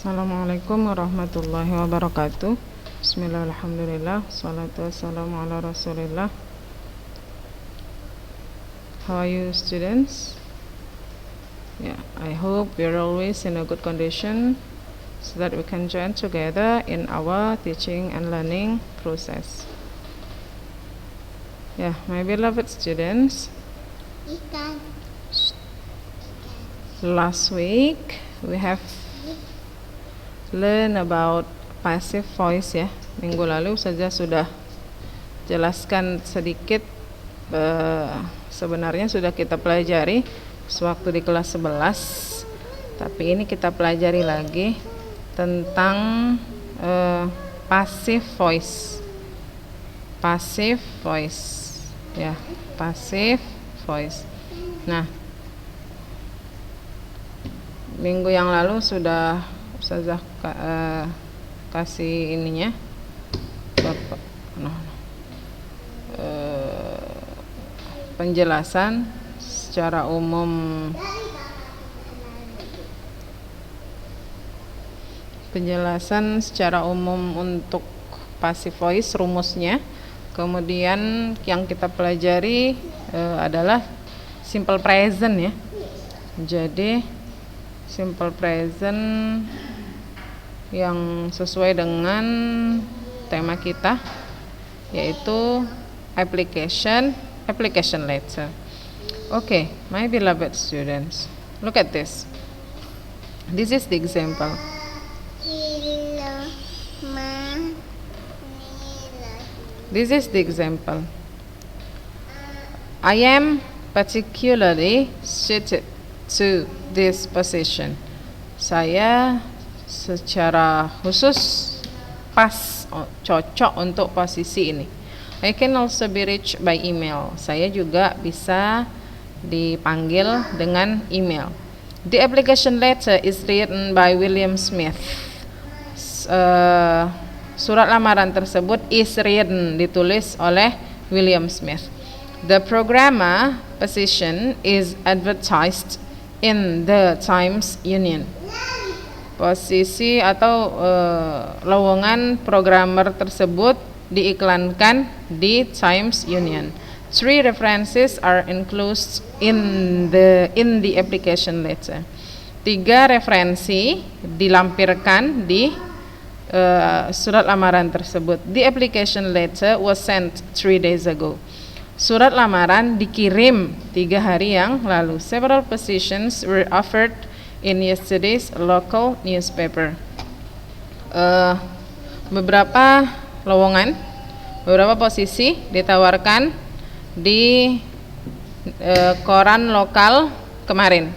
Assalamualaikum warahmatullahi wabarakatuh. Bismillahirrahmanirrahim. Salatu wassalamu ala rasulillah. How are you, students? I hope you're always in a good condition so that we can join together in our teaching and learning process. My beloved students, last week we have learn about passive voice ya. Minggu lalu saja sudah jelaskan sedikit, sebenarnya sudah kita pelajari sewaktu di kelas 11, tapi ini kita pelajari lagi tentang passive voice ya, passive voice. Nah, minggu yang lalu sudah Ustazah kasih ininya penjelasan secara umum untuk passive voice, rumusnya. Kemudian yang kita pelajari adalah simple present ya. Jadi simple present yang sesuai dengan tema kita, yaitu application letter. Okay, my beloved students, look at this. This is the example. This is the example. I am particularly suited to this position. Saya secara khusus cocok untuk posisi ini. I can also be reached by email. Saya juga bisa dipanggil dengan email. The application letter is written by William Smith. Surat lamaran tersebut is written, ditulis oleh William Smith. The programmer position is advertised in the Times Union. Posisi atau lowongan programmer tersebut diiklankan di Times Union. 3 references are enclosed in the application letter. 3 referensi dilampirkan di surat lamaran tersebut. The application letter was sent 3 days ago. Surat lamaran dikirim 3 hari yang lalu. Several positions were offered in yesterday's local newspaper. Beberapa lowongan, beberapa posisi ditawarkan di koran lokal kemarin.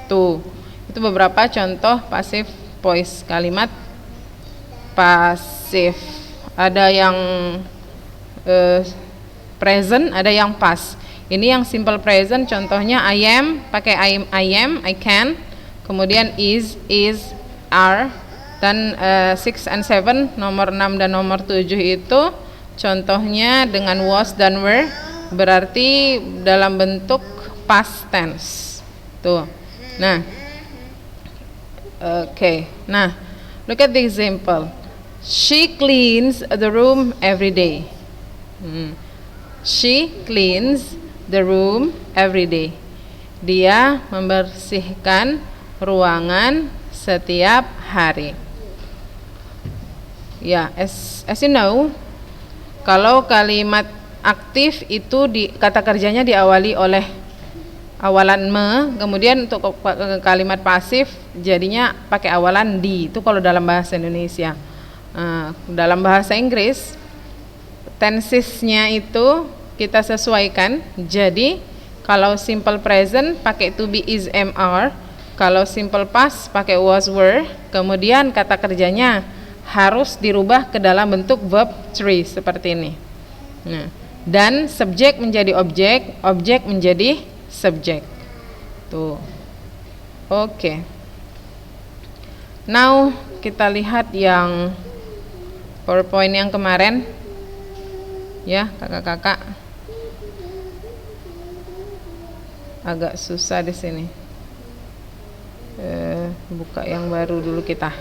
Itu beberapa contoh passive voice, kalimat pasif. Ada yang present, ada yang past. Ini yang simple present, contohnya I am, pakai I am, I can. Kemudian is, are, dan 6 and 7, nomor 6 dan nomor 7 itu contohnya dengan was dan were, berarti dalam bentuk past tense. Nah, Nah, look at the example. She cleans the room every day. She cleans the room every day. Dia membersihkan ruangan setiap hari. As you know, kalau kalimat aktif itu kata kerjanya diawali oleh awalan me, kemudian untuk kalimat pasif jadinya pakai awalan di. Itu kalau dalam bahasa Indonesia. Dalam bahasa Inggris, tensesnya itu kita sesuaikan. Jadi kalau simple present pakai to be, is, am, are. Kalau simple past pakai was, were. Kemudian kata kerjanya harus dirubah ke dalam bentuk verb 3 seperti ini. Dan subjek menjadi objek, objek menjadi subjek. Now kita lihat yang PowerPoint yang kemarin. Ya, kakak-kakak. Agak susah di sini. Buka yang baru dulu kita.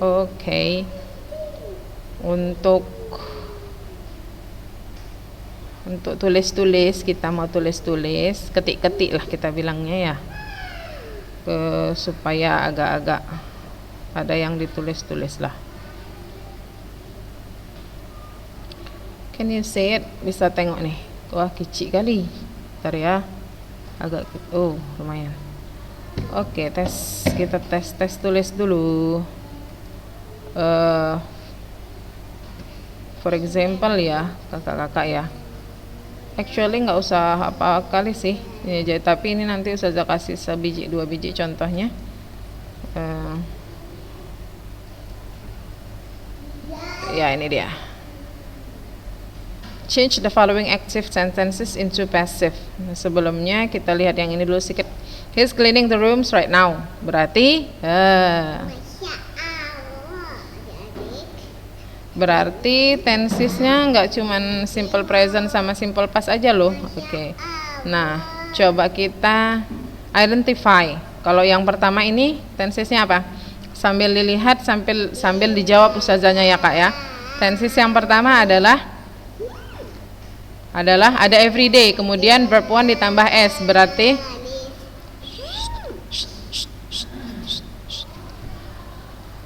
Oke. Untuk tulis-tulis, kita mau tulis-tulis, ketik-ketik lah kita bilangnya ya, supaya agak-agak ada yang ditulis-tulis lah. Can you say it? Bisa tengok nih. Wah, kecil kali. Bentar ya. Agak, oh lumayan. Oke, kita tes tulis dulu. For example ya, kakak-kakak ya. Actually nggak usah apa kali sih, ya, tapi ini nanti Ustazah kasih sebiji 2 biji contohnya. Ya ini dia. Change the following active sentences into passive. Nah, sebelumnya kita lihat yang ini dulu sedikit. He's cleaning the rooms right now. Berarti berarti tensesnya nggak cuman simple present sama simple past aja loh. Oke. Nah, coba kita identify. Kalau yang pertama ini tensesnya apa? Sambil dilihat sambil dijawab ustazahnya ya Kak ya. Tenses yang pertama adalah ada everyday, kemudian verb 1 ditambah s, berarti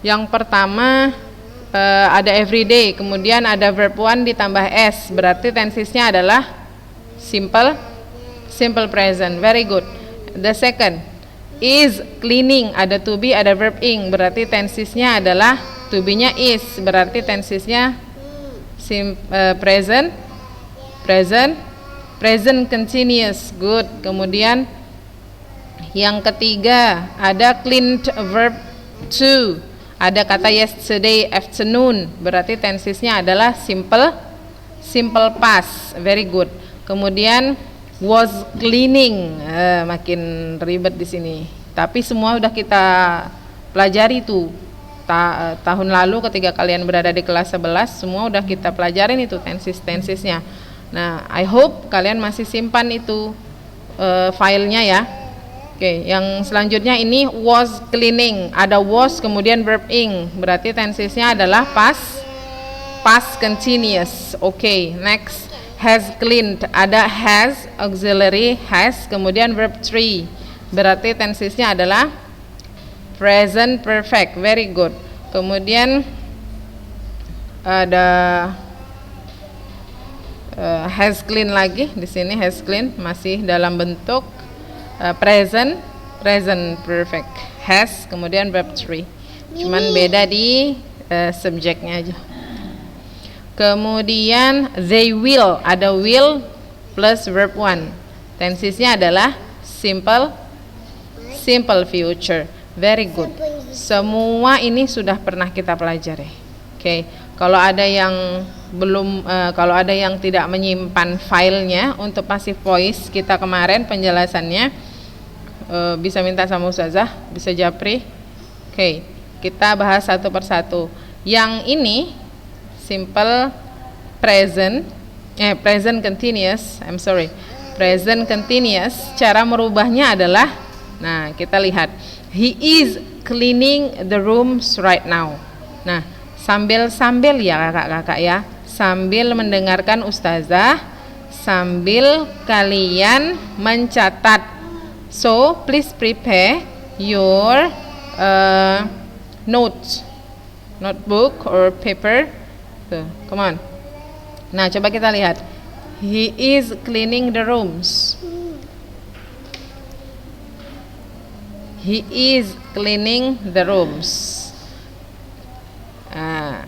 yang pertama ada everyday, kemudian ada verb 1 ditambah s, berarti tensesnya adalah simple present. Very good. The second is cleaning, ada to be, ada verb ing, berarti tensesnya adalah to be-nya is, berarti tensesnya present continuous. Good. Kemudian yang ketiga ada cleaned verb to, ada kata yesterday afternoon, berarti tensesnya adalah simple past. Very good. Kemudian was cleaning, makin ribet di sini. Tapi semua udah kita pelajari tuh. Tahun lalu ketika kalian berada di kelas 11 semua udah kita pelajarin itu tensesnya. Nah, I hope kalian masih simpan itu filenya ya. Oke, yang selanjutnya ini was cleaning, ada was kemudian verb ing, berarti tensesnya adalah past continuous. Oke, next has cleaned, ada has auxiliary has kemudian verb 3, berarti tensesnya adalah present perfect. Very good. Kemudian ada has clean lagi di sini, has clean masih dalam bentuk present perfect, has kemudian verb 3, cuman beda di subjeknya aja. Kemudian they will, ada will plus verb 1, tensesnya adalah simple future. Very good. Semua ini sudah pernah kita pelajari. Oke, kalau ada yang belum, kalau ada yang tidak menyimpan filenya untuk passive voice kita kemarin penjelasannya, bisa minta sama ustazah, bisa japri. Oke, kita bahas satu persatu. Yang ini simple present continuous, present continuous, cara merubahnya adalah, nah kita lihat, he is cleaning the rooms right now. Nah, sambil ya kakak-kakak ya, sambil mendengarkan ustazah, sambil kalian mencatat. So please prepare your notebook or paper. Come on. Nah, coba kita lihat. He is cleaning the rooms. He is cleaning the rooms.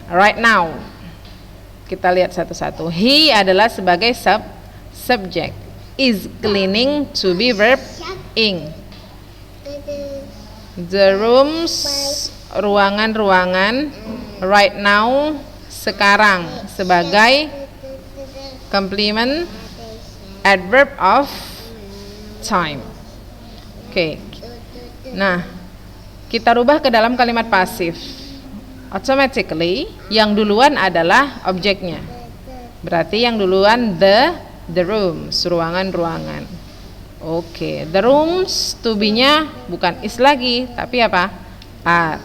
Right now. Kita lihat satu-satu. He adalah sebagai subject. Is cleaning to be verb ing. The rooms, ruangan. Right now, sekarang, sebagai complement adverb of time. Oke. Nah, kita rubah ke dalam kalimat pasif. Automatically yang duluan adalah objeknya. Berarti yang duluan the rooms, ruangan. Oke, the rooms to be-nya bukan is lagi, tapi apa? Are.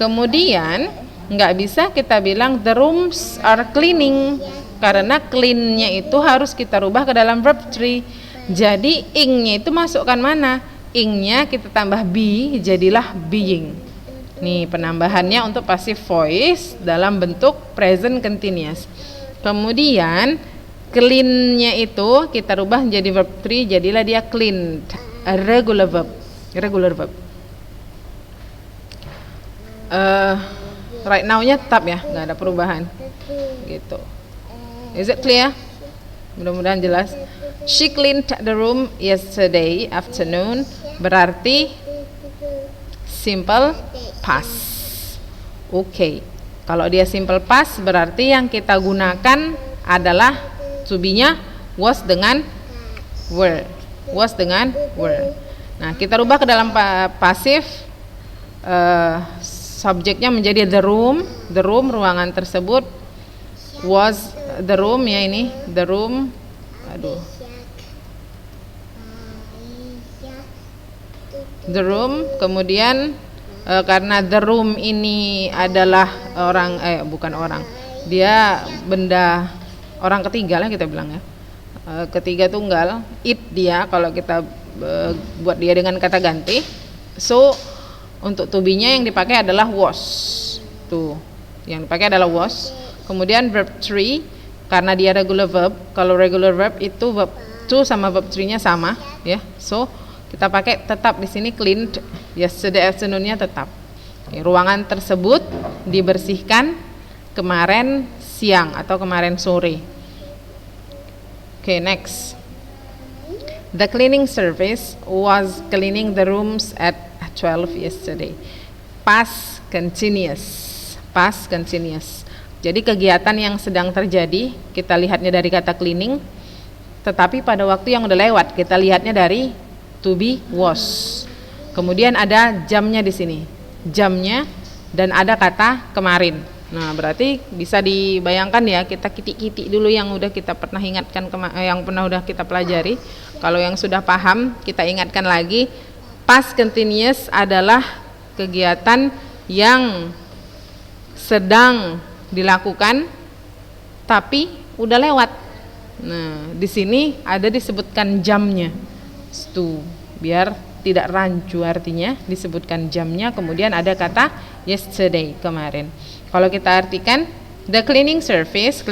Kemudian nggak bisa kita bilang the rooms are cleaning, karena clean-nya itu harus kita rubah ke dalam verb 3. Jadi ing-nya itu masukkan mana? Ing-nya kita tambah be, jadilah being. Nih penambahannya untuk passive voice dalam bentuk present continuous. Kemudian clean-nya itu kita rubah menjadi verb 3, jadilah dia cleaned, a regular verb. Right now-nya tetap ya, nggak ada perubahan gitu. Is it clear? Mudah-mudahan jelas. She cleaned the room yesterday afternoon, berarti simple past. Oke. Kalau dia simple past berarti yang kita gunakan adalah to be-nya was dengan were. Was dengan were. Nah, kita rubah ke dalam pasif. Subjeknya menjadi the room, ruangan tersebut. Was the room ya, ini the room. The room. Kemudian karena the room ini adalah dia benda orang ketiga lah kita bilang ya, ketiga tunggal, it dia kalau kita buat dia dengan kata ganti. So untuk to be-nya yang dipakai adalah was. Tuh, yang dipakai adalah was. Kemudian verb 3 karena dia regular verb. Kalau regular verb itu verb 2 sama verb 3-nya sama, ya. So, kita pakai tetap di sini cleaned. Yesterday afternoon-nya tetap. Oke, ruangan tersebut dibersihkan kemarin siang atau kemarin sore. Oke, next. The cleaning service was cleaning the rooms at 12 yesterday. Past continuous. Jadi kegiatan yang sedang terjadi kita lihatnya dari kata cleaning, tetapi pada waktu yang udah lewat kita lihatnya dari to be was. Kemudian ada jamnya di sini, jamnya, dan ada kata kemarin. Nah, berarti bisa dibayangkan ya, kita kitik-kitik dulu yang udah kita pernah ingatkan, yang pernah udah kita pelajari. Kalau yang sudah paham kita ingatkan lagi. Past continuous adalah kegiatan yang sedang dilakukan tapi udah lewat. Nah, di sini ada disebutkan jamnya. Tuh, biar tidak rancu artinya disebutkan jamnya, kemudian ada kata yesterday, kemarin. Kalau kita artikan the cleaning service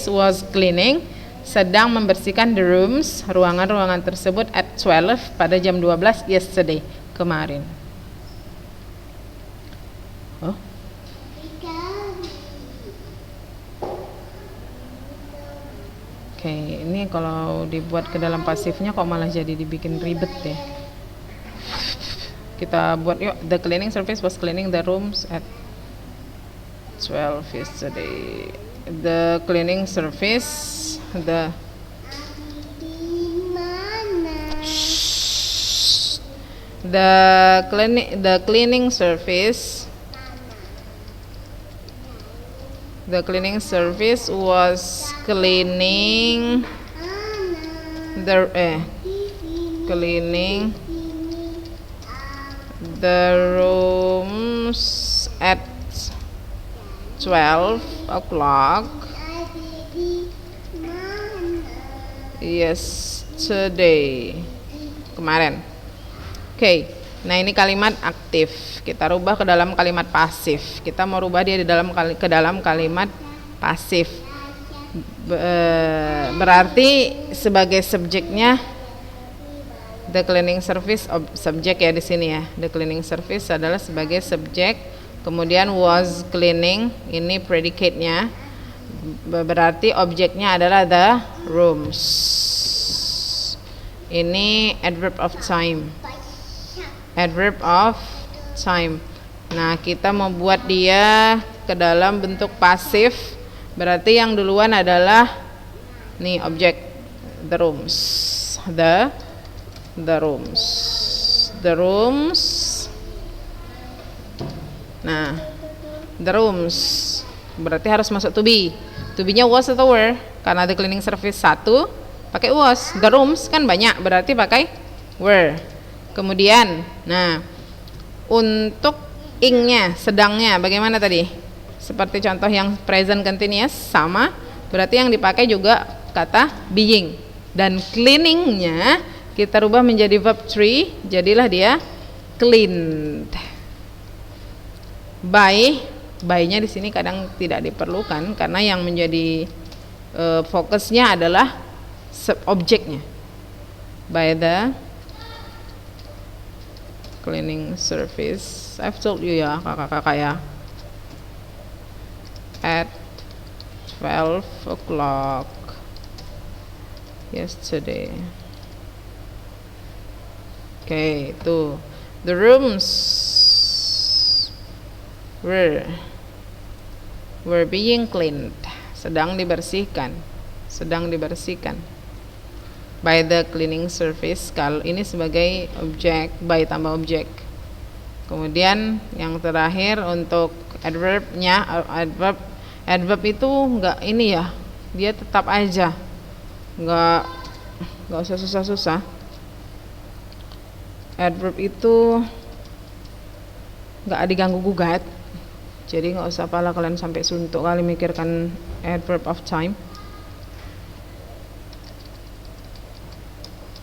was cleaning, sedang membersihkan the rooms, ruangan-ruangan tersebut at 12, pada jam 12 yesterday, kemarin. Oh. Oke, ini kalau dibuat ke dalam pasifnya kok malah jadi dibikin ribet ya. Kita buat yuk, the cleaning service was cleaning the rooms at 12 yesterday. The cleaning service, the cleaning service was cleaning the rooms at 12 o'clock yesterday, kemarin. Oke, nah ini kalimat aktif. Kita rubah ke dalam kalimat pasif. Kita mau rubah dia ke dalam kalimat pasif. Berarti sebagai subjeknya the cleaning service, subjek ya di sini ya. The cleaning service adalah sebagai subjek. Kemudian was cleaning, ini predicate-nya. Berarti objeknya adalah the rooms. Ini adverb of time. Nah, kita membuat dia ke dalam bentuk pasif. Berarti yang duluan adalah nih objek the rooms. The rooms. Nah, the rooms berarti harus masuk to be. To be-nya was atau were? Karena the cleaning service 1 pakai was. The rooms kan banyak, berarti pakai were. Kemudian, nah, untuk ing-nya, sedangnya bagaimana tadi? Seperti contoh yang present continuous sama, berarti yang dipakai juga kata being. Dan cleaning-nya kita rubah menjadi verb 3, jadilah dia cleaned. By-nya di sini kadang tidak diperlukan karena yang menjadi fokusnya adalah objeknya. By the cleaning service. I've told you ya kakak-kakak ya. At 12 o'clock yesterday. Okay, itu the rooms were being cleaned, sedang dibersihkan by the cleaning service. Kalau ini sebagai objek, by tambah objek. Kemudian yang terakhir untuk adverbnya, adverb itu enggak ini ya, dia tetap aja, enggak usah susah-susah. Adverb itu enggak diganggu gugat, jadi enggak usah pala kalian sampai suntuk kali mikirkan adverb of time.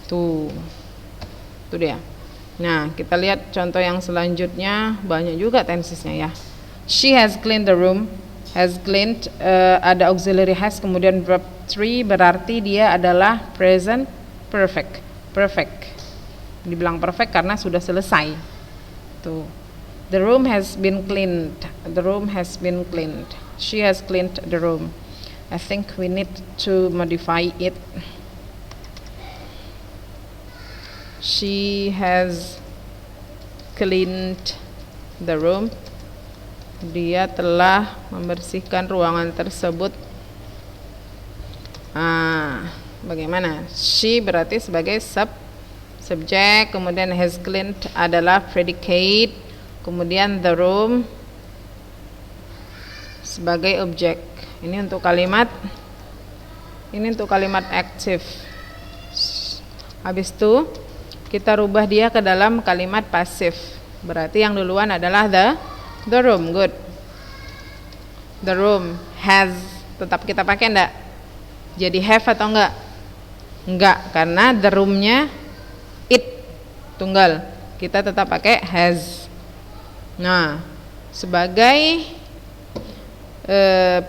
Tuh dia. Nah, kita lihat contoh yang selanjutnya, banyak juga tensesnya ya. She has cleaned the room. Has cleaned, ada auxiliary has, kemudian verb 3 berarti dia adalah present perfect. Dibilang perfect karena sudah selesai. Tuh. The room has been cleaned. She has cleaned the room. I think we need to modify it. She has cleaned the room. Dia telah membersihkan ruangan tersebut. Bagaimana? She berarti sebagai subjek, kemudian has cleaned adalah predicate, kemudian the room sebagai objek. Ini untuk kalimat aktif. Habis itu kita rubah dia ke dalam kalimat pasif. Berarti yang duluan adalah the room. Good. The room has, tetap kita pakai enggak? Jadi have atau enggak? Enggak, karena the room-nya it tunggal. Kita tetap pakai has. Nah, sebagai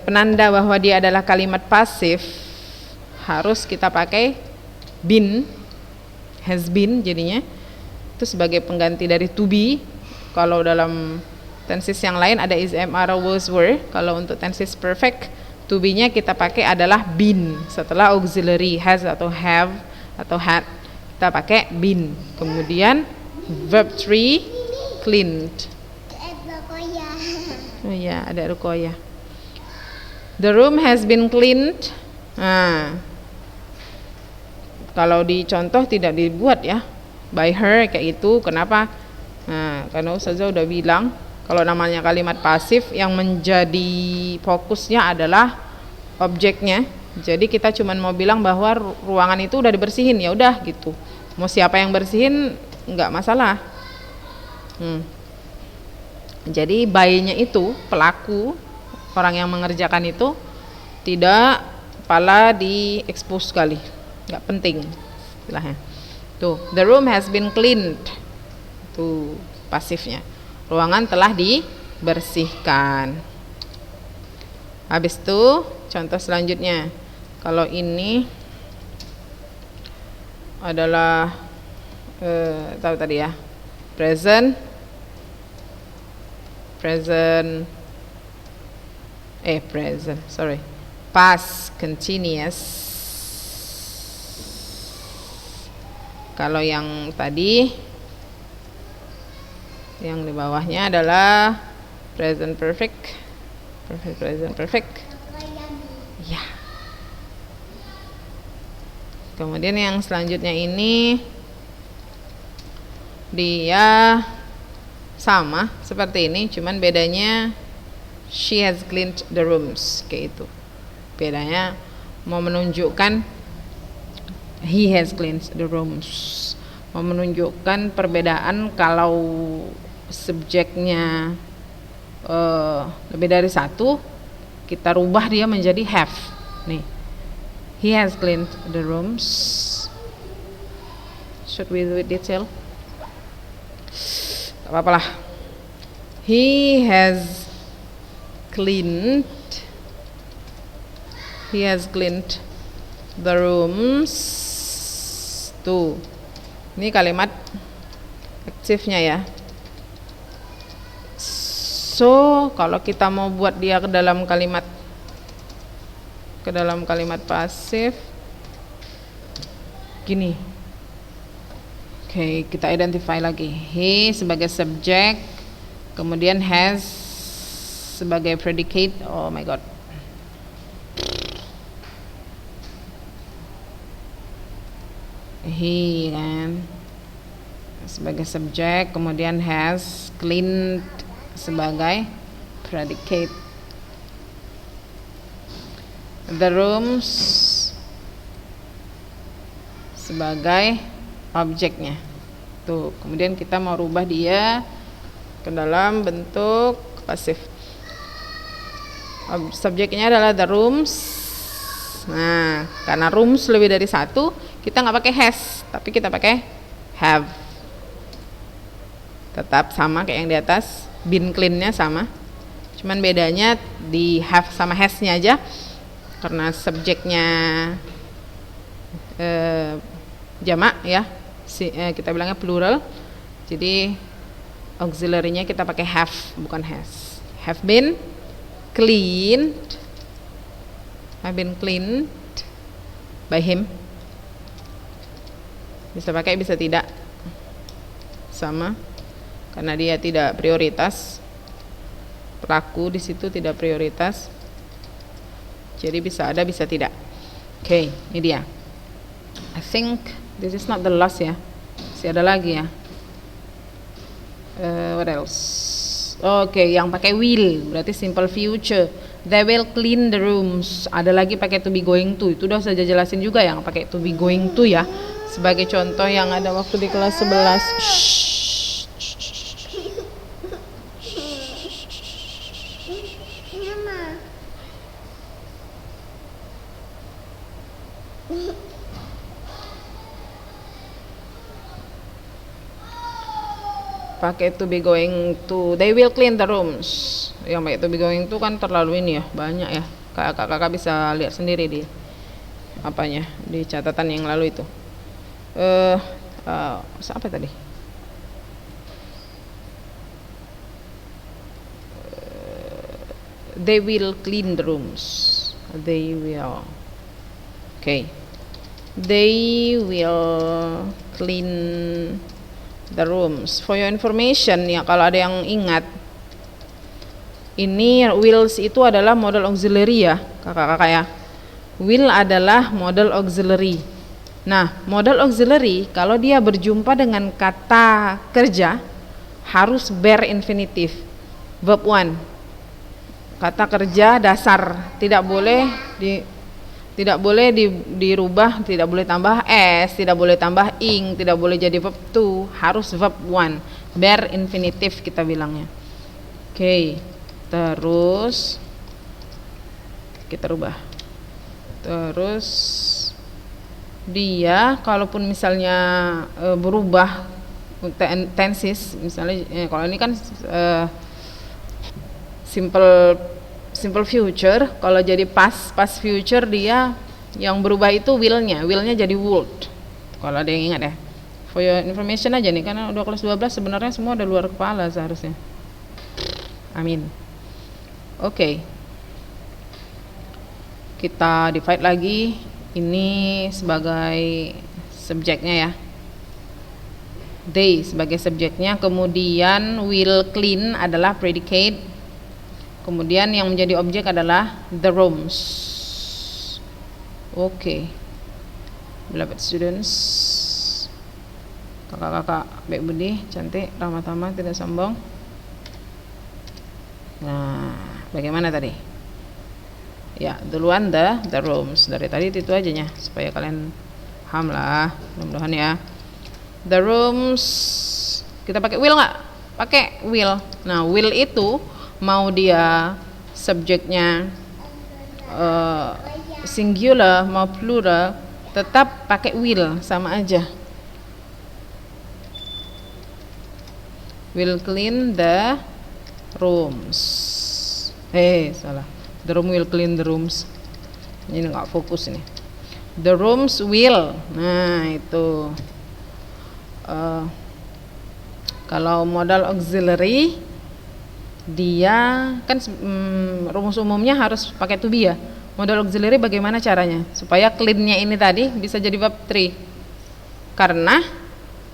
penanda bahwa dia adalah kalimat pasif, harus kita pakai been, has been jadinya. Itu sebagai pengganti dari to be. Kalau dalam tenses yang lain ada is, am, are, was, were. Kalau untuk tenses perfect, to be-nya kita pakai adalah been. Setelah auxiliary has atau have atau had, kita pakai been. Kemudian verb 3 cleaned. Oh iya, ada rukoyah. The room has been cleaned. Kalau di contoh tidak dibuat ya by her kayak itu. Kenapa? Karena Ustazah udah bilang kalau namanya kalimat pasif yang menjadi fokusnya adalah objeknya. Jadi kita cuma mau bilang bahwa ruangan itu udah dibersihin, ya udah gitu. Mau siapa yang bersihin nggak masalah. Jadi by-nya itu pelaku, orang yang mengerjakan itu tidak pala di expose sekali, nggak penting istilahnya. Tuh, the room has been cleaned. Tuh pasifnya. Ruangan telah dibersihkan. Habis itu contoh selanjutnya. Kalau ini adalah tahu tadi ya, present past continuous. Kalau yang tadi yang di bawahnya adalah present perfect. Ya. Kemudian yang selanjutnya ini dia sama seperti ini, cuman bedanya she has cleaned the rooms kayak itu. Bedanya mau menunjukkan he has cleaned the rooms, mau menunjukkan perbedaan kalau subjeknya lebih dari satu, kita rubah dia menjadi have. Nih, he has cleaned the rooms. Should we do it detail? Gak apa-apa lah. He has cleaned the rooms. Tuh, ini kalimat aktifnya ya. So, kalau kita mau buat dia ke dalam kalimat pasif, gini. Oke, kita identify lagi. He sebagai subjek, kemudian has sebagai predicate. Oh my god. He kan sebagai subjek, kemudian has cleaned sebagai predicate. The rooms sebagai objeknya. Tuh, kemudian kita mau rubah dia ke dalam bentuk pasif. Subjeknya adalah the rooms. Nah, karena rooms lebih dari satu, kita nggak pakai has, tapi kita pakai have. Tetap sama kayak yang di atas, been clean-nya sama. Cuman bedanya di have sama has-nya aja. Karena subjeknya jamak ya, kita bilangnya plural. Jadi auxiliary-nya kita pakai have, bukan has. Have been cleaned by him. Bisa pakai, bisa tidak, sama, karena dia tidak prioritas. Pelaku di situ tidak prioritas. Jadi bisa ada, bisa tidak. Oke, ini dia. I think this is not the last ya. Masih ada lagi ya. What else? Oke, yang pakai will berarti simple future. They will clean the rooms. Ada lagi pakai to be going to. Itu udah saya jelasin juga yang pakai to be going to ya. Sebagai contoh yang ada waktu di kelas 11. Pakai to be going to, they will clean the rooms. Yang pakai to be going to kan terlalu ini ya, banyak ya. Kakak bisa lihat sendiri di apanya, di catatan yang lalu itu. Apa tadi? They will clean the rooms. They will. Okay. They will clean the rooms. For your information ya, kalau ada yang ingat, ini wills itu adalah model auxiliary ya kakak-kakak ya. Will adalah model auxiliary. Nah, model auxiliary kalau dia berjumpa dengan kata kerja harus bare infinitive, verb 1. Kata kerja dasar, tidak boleh dirubah, tidak boleh tambah s, tidak boleh tambah ing, tidak boleh jadi verb 2, harus verb 1, bare infinitive kita bilangnya. Oke, terus kita rubah. Terus dia kalaupun misalnya berubah tenses, misalnya kalau ini kan simple future, kalau jadi past future dia yang berubah itu willnya jadi would. Kalau ada yang ingat ya. For your information aja nih, karena udah kelas 12 sebenarnya semua udah luar kepala seharusnya. Amin. Oke. Kita divide lagi, ini sebagai subjeknya ya. They sebagai subjeknya, kemudian will clean adalah predicate. Kemudian yang menjadi objek adalah the rooms. Oke. Beloved students, kakak-kakak baik budi, cantik, ramah tamah, tidak sombong. Nah, bagaimana tadi? Ya, duluan the rooms. Dari tadi itu aja nya, supaya kalian paham lah, mudah-mudahan ya. The rooms, kita pakai will nggak? pakai will. Nah, will itu mau dia subjeknya singular mau plural, tetap pakai will, sama aja. Will clean the rooms. Salah. The room will clean the rooms. Ini nggak fokus ini. The rooms will. Nah, itu. Kalau modal auxiliary, dia kan rumus umumnya harus pakai to be ya. Modal auxiliary bagaimana caranya supaya clean-nya ini tadi bisa jadi verb 3? Karena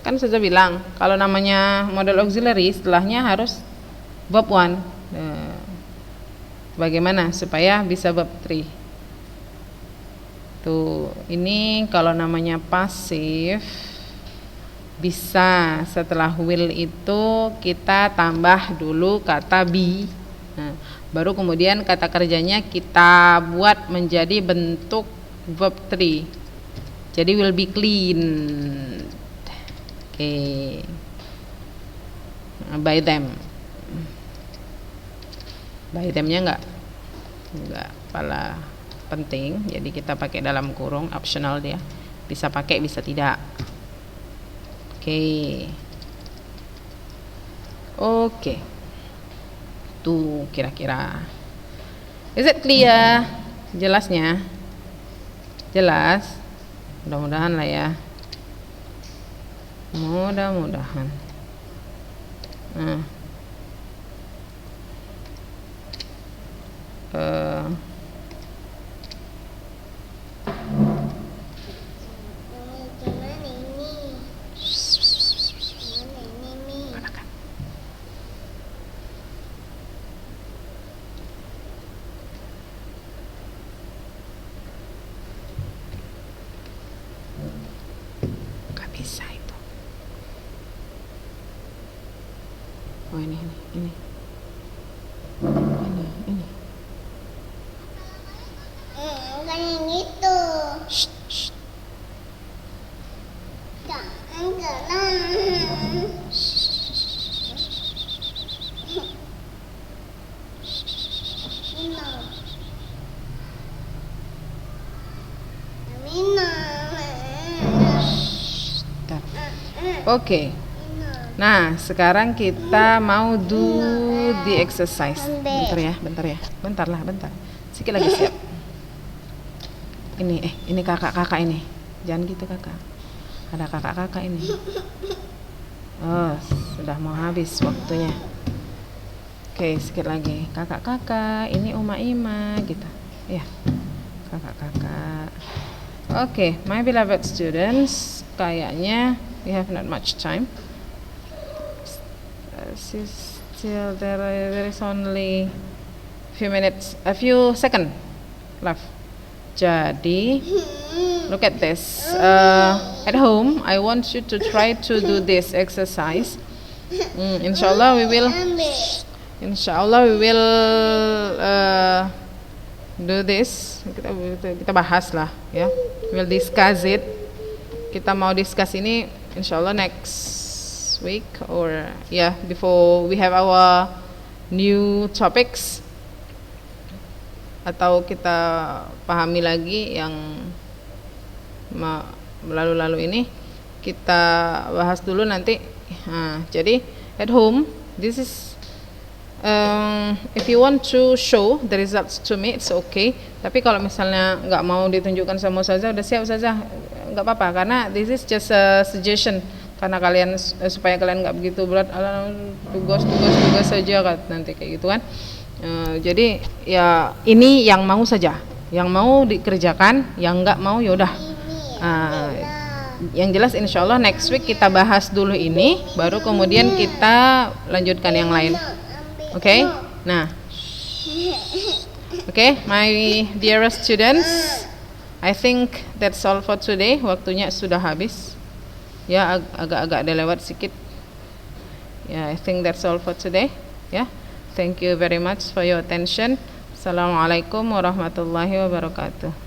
kan saya bilang kalau namanya modal auxiliary setelahnya harus verb 1. Bagaimana supaya bisa verb 3? Tuh, ini kalau namanya pasif bisa setelah will itu kita tambah dulu kata be. Nah, baru kemudian kata kerjanya kita buat menjadi bentuk verb 3. Jadi will be cleaned. By them. By them-nya enggak pala penting, jadi kita pakai dalam kurung, optional dia. Bisa pakai, bisa tidak. Oke. Tuh kira-kira. Is it clear? Jelasnya? Jelas? Mudah-mudahan lah ya. Mudah-mudahan. Nah. Bisa itu. Oh ini. Bukan yang itu. Shh. Jangan geram. Oke. Nah, sekarang kita mau do the exercise. Bentar ya. Bentar. Sikit lagi siap. Ini kakak ini. Jangan gitu kakak. Ada kakak ini. Oh, sudah mau habis waktunya. Oke, sikit lagi. Kakak, ini Uma Ima gitu. Ya. Kakak. Oke, my beloved students, kayaknya we have not much time. Still there is only a few seconds left. Jadi, look at this. At home, I want you to try to do this exercise. Inshallah we will do this. Kita bahas lah ya. We'll discuss it. Kita mau discuss ini inshallah next week or before we have our new topics, atau kita pahami lagi yang lalu ini kita bahas dulu nanti. Jadi at home, this is if you want to show the results to me, it's okay. Tapi kalau misalnya nggak mau ditunjukkan sama Ustazah, udah siap Ustazah, nggak apa-apa, karena this is just a suggestion, karena kalian supaya kalian nggak begitu berat, tugas saja kan nanti kayak gitu kan. Jadi ya ini yang mau saja, yang mau dikerjakan, yang nggak mau yaudah. Yang jelas insyaallah next week kita bahas dulu ini, baru kemudian kita lanjutkan yang lain. Oke? Nah, my dearest students, I think that's all for today. Waktunya sudah habis. Ya, agak-agak ada lewat sedikit. I think that's all for today. Thank you very much for your attention. Assalamualaikum warahmatullahi wabarakatuh.